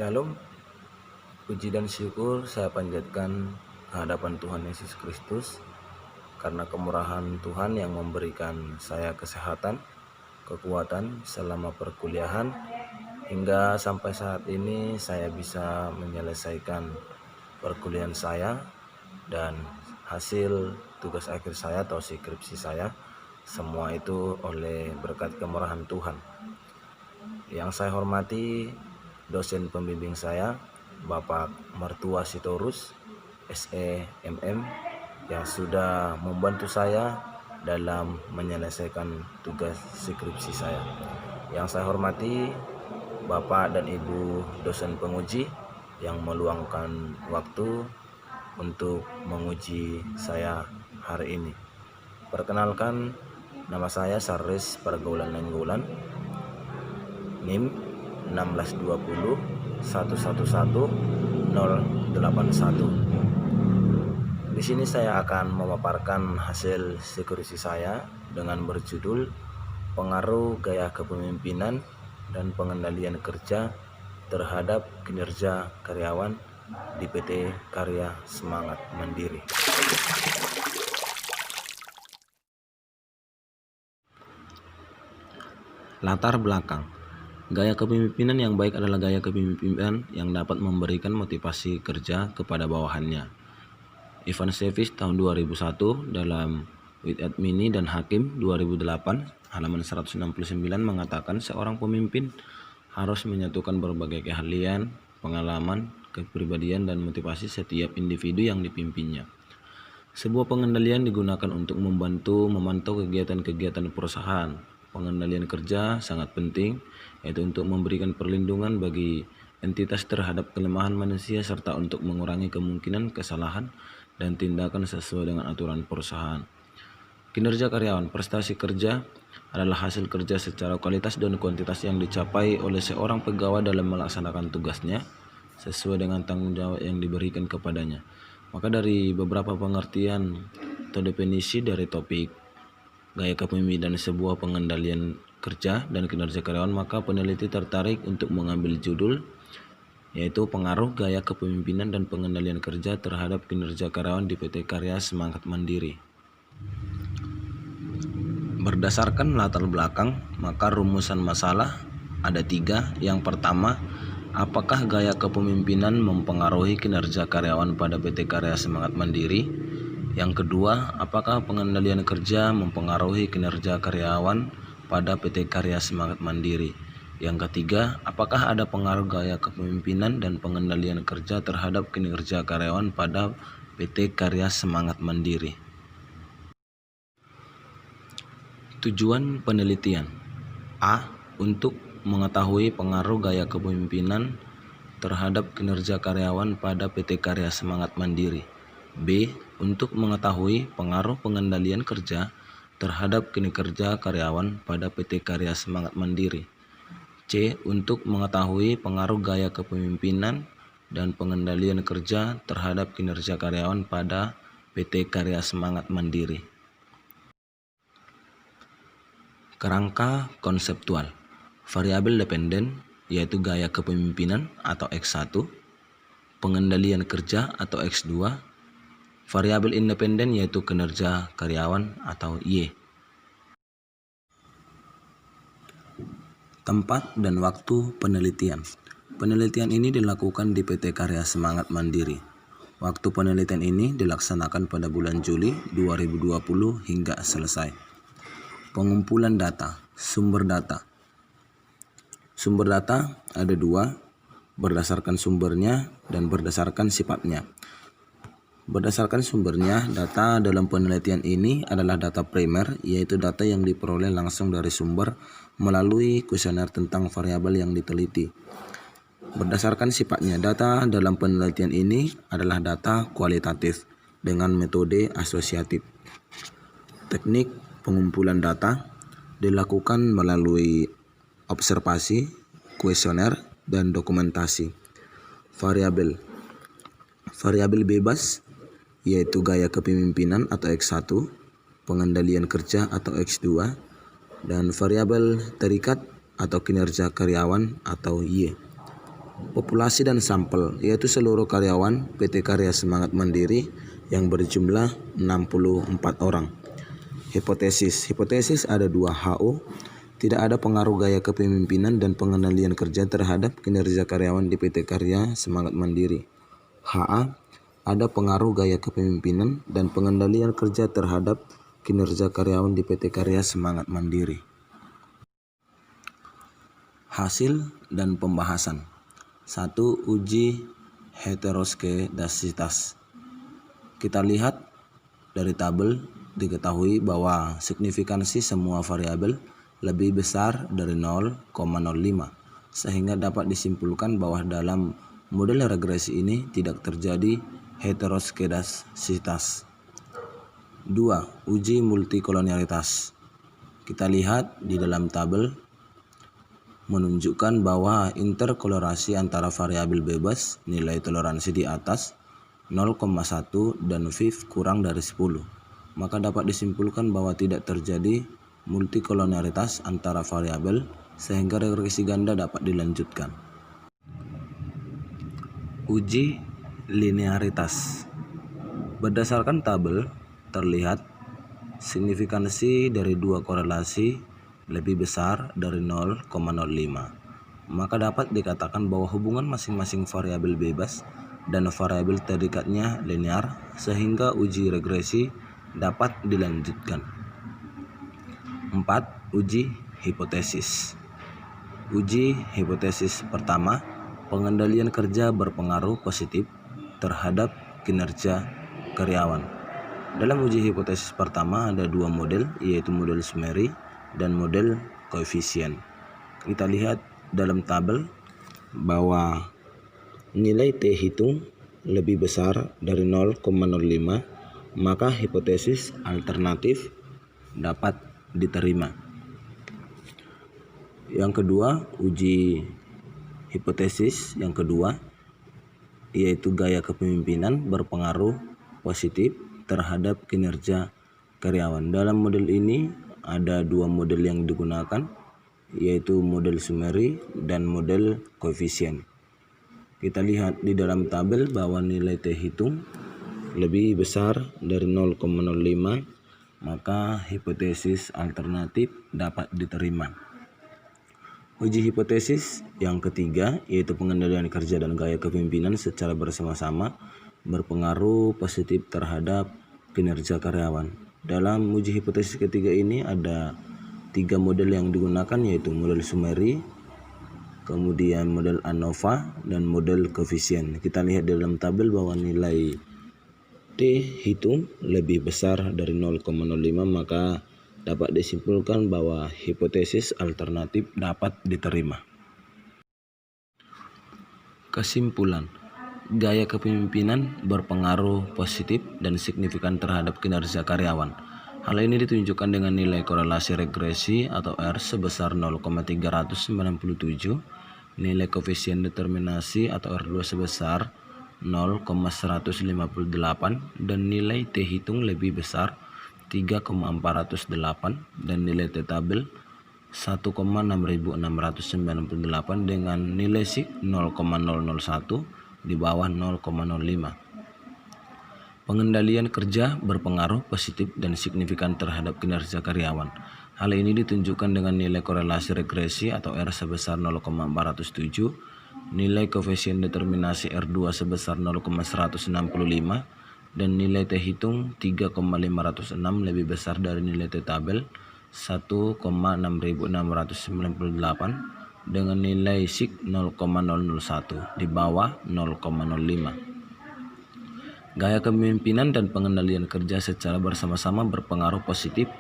Shalom, puji dan syukur saya panjatkan kehadapan Tuhan Yesus Kristus karena kemurahan Tuhan yang memberikan saya kesehatan, kekuatan selama perkuliahan hingga sampai saat ini saya bisa menyelesaikan perkuliahan saya dan hasil tugas akhir saya atau skripsi saya, semua itu oleh berkat kemurahan Tuhan. Yang saya hormati dosen pembimbing saya, Bapak Mertua Sitorus, SEMM, yang sudah membantu saya dalam menyelesaikan tugas skripsi saya. Yang saya hormati Bapak dan Ibu dosen penguji yang meluangkan waktu untuk menguji saya hari ini. Perkenalkan, nama saya Saris Pergaulan Nenggolan, NIM 1620 111 081. Di sini saya akan memaparkan hasil skripsi saya dengan berjudul Pengaruh Gaya Kepemimpinan dan Pengendalian Kerja terhadap Kinerja Karyawan di PT Karya Semangat Mandiri. Latar belakang. Gaya kepemimpinan yang baik adalah gaya kepemimpinan yang dapat memberikan motivasi kerja kepada bawahannya. Ivan Sevic tahun 2001 dalam With Admini dan Hakim 2008 halaman 169 mengatakan seorang pemimpin harus menyatukan berbagai keahlian, pengalaman, kepribadian dan motivasi setiap individu yang dipimpinnya. Sebuah pengendalian digunakan untuk memantau kegiatan-kegiatan perusahaan. Pengendalian kerja sangat penting, yaitu untuk memberikan perlindungan bagi entitas terhadap kelemahan manusia serta untuk mengurangi kemungkinan kesalahan dan tindakan sesuai dengan aturan perusahaan. Kinerja karyawan, prestasi kerja adalah hasil kerja secara kualitas dan kuantitas yang dicapai oleh seorang pegawai dalam melaksanakan tugasnya sesuai dengan tanggung jawab yang diberikan kepadanya. Maka dari beberapa pengertian atau definisi dari topik gaya kepemimpinan sebuah pengendalian kerja dan kinerja karyawan, maka peneliti tertarik untuk mengambil judul yaitu Pengaruh Gaya Kepemimpinan dan Pengendalian Kerja terhadap Kinerja Karyawan di PT Karya Semangat Mandiri. Berdasarkan latar belakang, maka rumusan masalah ada 3. Yang pertama, apakah gaya kepemimpinan mempengaruhi kinerja karyawan pada PT Karya Semangat Mandiri? Yang kedua, apakah pengendalian kerja mempengaruhi kinerja karyawan pada PT Karya Semangat Mandiri? Yang ketiga, apakah ada pengaruh gaya kepemimpinan dan pengendalian kerja terhadap kinerja karyawan pada PT Karya Semangat Mandiri? Tujuan penelitian: A. Untuk mengetahui pengaruh gaya kepemimpinan terhadap kinerja karyawan pada PT Karya Semangat Mandiri. B. Untuk mengetahui pengaruh pengendalian kerja terhadap kinerja karyawan pada PT Karya Semangat Mandiri. C. Untuk mengetahui pengaruh gaya kepemimpinan dan pengendalian kerja terhadap kinerja karyawan pada PT Karya Semangat Mandiri. Kerangka konseptual. Variabel dependen yaitu gaya kepemimpinan atau X1, pengendalian kerja atau X2, variabel independen yaitu kinerja karyawan atau Y. Tempat dan waktu penelitian. Penelitian ini dilakukan di PT Karya Semangat Mandiri. Waktu penelitian ini dilaksanakan pada bulan Juli 2020 hingga selesai. Pengumpulan data. Sumber data. Sumber data ada 2, berdasarkan sumbernya dan berdasarkan sifatnya. Berdasarkan sumbernya, data dalam penelitian ini adalah data primer, yaitu data yang diperoleh langsung dari sumber melalui kuesioner tentang variabel yang diteliti. Berdasarkan sifatnya, data dalam penelitian ini adalah data kualitatif dengan metode asosiatif. Teknik pengumpulan data dilakukan melalui observasi, kuesioner, dan dokumentasi. Variabel bebas yaitu gaya kepemimpinan atau X1, pengendalian kerja atau X2, dan variabel terikat atau kinerja karyawan atau Y. Populasi dan sampel, yaitu seluruh karyawan PT Karya Semangat Mandiri yang berjumlah 64 orang. Hipotesis ada 2 HO. Tidak ada pengaruh gaya kepemimpinan dan pengendalian kerja terhadap kinerja karyawan di PT Karya Semangat Mandiri. HA, ada pengaruh gaya kepemimpinan dan pengendalian kerja terhadap kinerja karyawan di PT Karya Semangat Mandiri. Hasil dan pembahasan. 1. Uji heteroskedasitas. Kita lihat dari tabel diketahui bahwa signifikansi semua variabel lebih besar dari 0,05 sehingga dapat disimpulkan bahwa dalam model regresi ini tidak terjadi heteroskedasitas. 2. Uji multikolonialitas. Kita lihat di dalam tabel menunjukkan bahwa interkolerasi antara variabel bebas nilai toleransi di atas 0,1 dan VIF kurang dari 10, maka dapat disimpulkan bahwa tidak terjadi multikolonialitas antara variabel sehingga regresi ganda dapat dilanjutkan. Uji linearitas. Berdasarkan tabel terlihat signifikansi dari 2 korelasi lebih besar dari 0,05, maka dapat dikatakan bahwa hubungan masing-masing variabel bebas dan variabel terdekatnya linear sehingga uji regresi dapat dilanjutkan. 4. Uji hipotesis. Uji hipotesis pertama, pengendalian kerja berpengaruh positif terhadap kinerja karyawan. Dalam uji hipotesis pertama ada 2 model, yaitu model summary dan model koefisien. Kita lihat dalam tabel bahwa nilai T hitung lebih besar dari 0,05, maka hipotesis alternatif dapat diterima. Yang kedua, uji hipotesis yang kedua yaitu gaya kepemimpinan berpengaruh positif terhadap kinerja karyawan. Dalam model ini ada 2 model yang digunakan, yaitu model summary dan model koefisien. Kita lihat di dalam tabel bahwa nilai T hitung lebih besar dari 0,05, maka hipotesis alternatif dapat diterima. Uji hipotesis yang ketiga yaitu pengendalian kerja dan gaya kepemimpinan secara bersama-sama berpengaruh positif terhadap kinerja karyawan. Dalam uji hipotesis ketiga ini ada 3 model yang digunakan, yaitu model summary, kemudian model ANOVA, dan model koefisien. Kita lihat di dalam tabel bahwa nilai T hitung lebih besar dari 0,05, maka dapat disimpulkan bahwa hipotesis alternatif dapat diterima. Kesimpulan, gaya kepemimpinan berpengaruh positif dan signifikan terhadap kinerja karyawan. Hal ini ditunjukkan dengan nilai korelasi regresi atau R sebesar 0,397, nilai koefisien determinasi atau R2 sebesar 0,158, dan nilai T hitung lebih besar 3,408 dan nilai T tabel 1,6698 dengan nilai SIG 0,001 di bawah 0,05. Pengendalian kerja berpengaruh positif dan signifikan terhadap kinerja karyawan. Hal ini ditunjukkan dengan nilai korelasi regresi atau R sebesar 0,407, nilai koefisien determinasi R2 sebesar 0,165, dan nilai T hitung 3,506 lebih besar dari nilai T tabel 1,6698 dengan nilai SIG 0,001 di bawah 0,05. Gaya kepemimpinan dan pengendalian kerja secara bersama-sama berpengaruh positif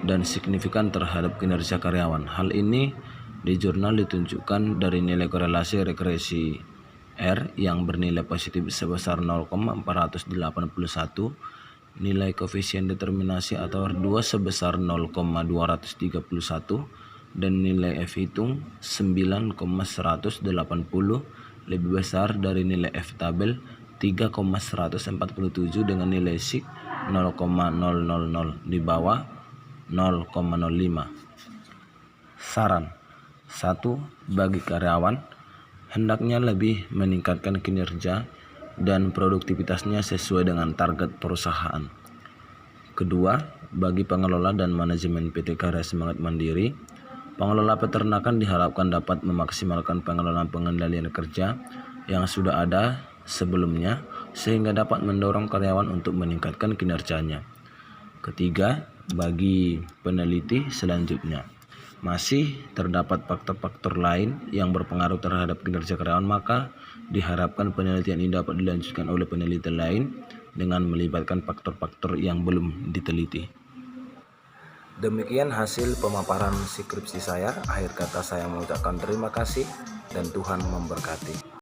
dan signifikan terhadap kinerja karyawan. Hal ini di jurnal ditunjukkan dari nilai korelasi regresi R yang bernilai positif sebesar 0,481, nilai koefisien determinasi atau R2 sebesar 0,231, dan nilai F hitung 9,180 lebih besar dari nilai F tabel 3,147 dengan nilai SIG 0,000 di bawah 0,05. Saran 1. Bagi karyawan, hendaknya lebih meningkatkan kinerja dan produktivitasnya sesuai dengan target perusahaan. Kedua, bagi pengelola dan manajemen PT Karya Semangat Mandiri, pengelola peternakan diharapkan dapat memaksimalkan pengelolaan pengendalian kerja yang sudah ada sebelumnya sehingga dapat mendorong karyawan untuk meningkatkan kinerjanya. Ketiga, bagi peneliti selanjutnya, masih terdapat faktor-faktor lain yang berpengaruh terhadap kinerja karyawan, maka diharapkan penelitian ini dapat dilanjutkan oleh peneliti lain dengan melibatkan faktor-faktor yang belum diteliti. Demikian hasil pemaparan skripsi saya. Akhir kata saya mengucapkan terima kasih dan Tuhan memberkati.